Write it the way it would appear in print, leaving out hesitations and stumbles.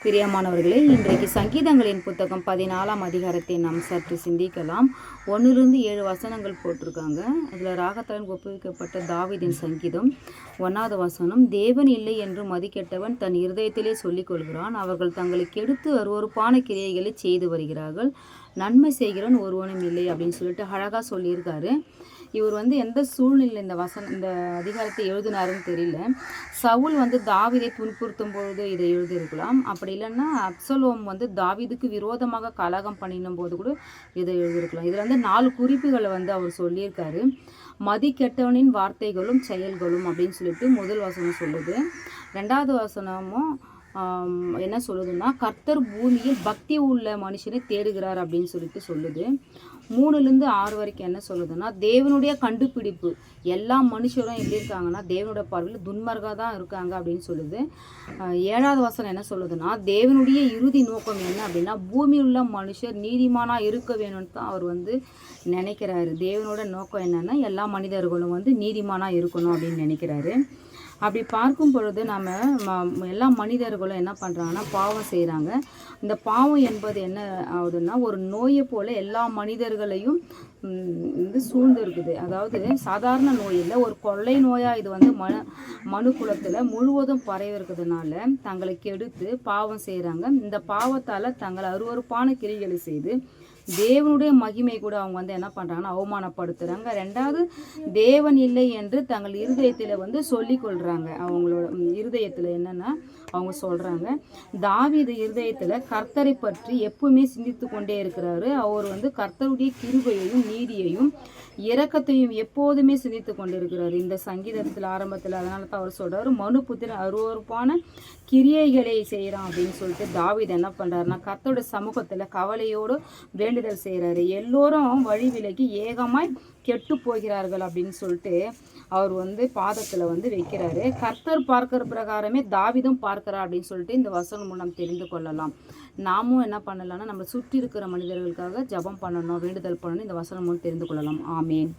பிரியமானவர்களே, இன்றைக்கு சங்கீதங்களின் புத்தகம் 14ஆம் அதிகாரத்தை நாம் சற்று சிந்திக்கலாம். 1லிருந்து 7 வசனங்கள் போட்டிருக்காங்க. அதில் ராகத்துடன் ஒப்புவிக்கப்பட்ட தாவீதின் சங்கீதம் 1வது வசனம். தேவன் இல்லை என்று மதிக்கெட்டவன் தன் இருதயத்திலே சொல்லிக் கொள்கிறான். அவர்கள் தங்களை கெடுத்து அருவருப்பான கிரியைகளை செய்து வருகிறார்கள். நன்மை செய்கிறவன் ஒருவனும் இல்லை அப்படின்னு சொல்லிட்டு அழகாக சொல்லியிருக்காரு. இவர் எந்த சூழ்நிலையில் இந்த அதிகாரத்தை எழுதினாருன்னு தெரியல. சவுல் தாவீதை துன்புறுத்தும் பொழுது இதை எழுதியிருக்கலாம். அப்படி இல்லைன்னா அப்சலோம் தாவீதுக்கு விரோதமாக கலகம் பண்ணினும் போது கூட இதை எழுதியிருக்கலாம். இதில் 4 குறிப்புகளை அவர் சொல்லியிருக்காரு. மதி கெட்டவனின் வார்த்தைகளும் செயல்களும் அப்படின்னு சொல்லிட்டு முதல் வசனம் சொல்லுது. 2வது வசனமும் என்ன சொல்லுதுன்னா, கர்த்தர் பூமியில் பக்தி உள்ள மனுஷனை தேடுகிறார் அப்படின்னு சொல்லிட்டு சொல்லுது. 3லிருந்து 6 வரைக்கும் என்ன சொல்லுதுன்னா, தேவனுடைய கண்டுபிடிப்பு. எல்லா மனுஷரும் எப்படி இருக்காங்கன்னா தேவனுடைய பார்வையில் துன்மார்க்கா தான் இருக்காங்க அப்படின்னு சொல்லுது. 7வது வசனம் என்ன சொல்லுதுன்னா, தேவனுடைய இறுதி நோக்கம் என்ன அப்படின்னா, பூமியில் உள்ள மனுஷர் நீதிமானாக இருக்க வேணும்னு தான் அவர் நினைக்கிறாரு. தேவனோட நோக்கம் என்னன்னா, எல்லா மனிதர்களும் நீதிமானாக இருக்கணும் அப்படின்னு நினைக்கிறாரு. அப்படி பார்க்கும் பொழுது நம்ம எல்லா மனிதர்களும் என்ன பண்ணுறாங்கன்னா பாவம் செய்கிறாங்க. இந்த பாவம் என்பது என்ன ஆகுதுன்னா, ஒரு நோயை போல் எல்லா மனிதர்களையும் சூழ்ந்து இருக்குது. அதாவது சாதாரண நோய் இல்லை, ஒரு கொள்ளை நோயாக இது மனு குலத்தில் முழுவதும் பரவி இருக்கிறதுனால தங்களை கெடுத்து பாவம் செய்கிறாங்க. இந்த பாவத்தால் தங்களை அருவருப்பான கிரிகளை செய்து தேவனுடைய மகிமை கூட அவங்க என்ன பண்ணுறாங்கன்னா அவமானப்படுத்துகிறாங்க. 2வது, தேவன் இல்லை என்று தங்கள் இருதயத்தில் சொல்லி கொள்கிறாங்க. அவங்களோட இருதயத்தில் என்னென்னா அவங்க சொல்கிறாங்க, தாவீது இருதயத்தில் கர்த்தரை பற்றி எப்பவுமே சிந்தித்து கொண்டே இருக்கிறாரு. அவர் கர்த்தருடைய கிருபையையும் நீதியையும் இரக்கத்தையும் எப்போதுமே சிந்தித்து கொண்டு இருக்கிறார். இந்த சங்கீதத்தில் ஆரம்பத்தில் அதனால தான் அவர் சொல்கிறார், மனுபுத்திரன் அருவருப்பான கிரியைகளை செய்கிறான் அப்படின்னு சொல்லிட்டு தாவீது என்ன பண்ணுறாருன்னா கர்த்தருடைய சமூகத்தில் கவலையோடு வேண்டுதல் செய்கிறாரு. எல்லோரும் வழி விலகி ஏகமாய் கெட்டு போகிறார்கள் அப்படின்னு சொல்லிட்டு அவர் பாதத்தில் வைக்கிறாரு. கர்த்தர் பார்க்கிற பிரகாரமே தாவீதும் பார்க்கிறார் அப்படின்னு சொல்லிட்டு இந்த வசனம் மூலம் தெரிந்து கொள்ளலாம். நாமும் என்ன பண்ணலாம்னா நம்ம சுற்றி இருக்கிற மனிதர்களுக்காக ஜெபம் பண்ணணும், வேண்டுதல் பண்ணணும். இந்த வசனம் மூலம் தெரிந்து கொள்ளலாம். ஆமேன்.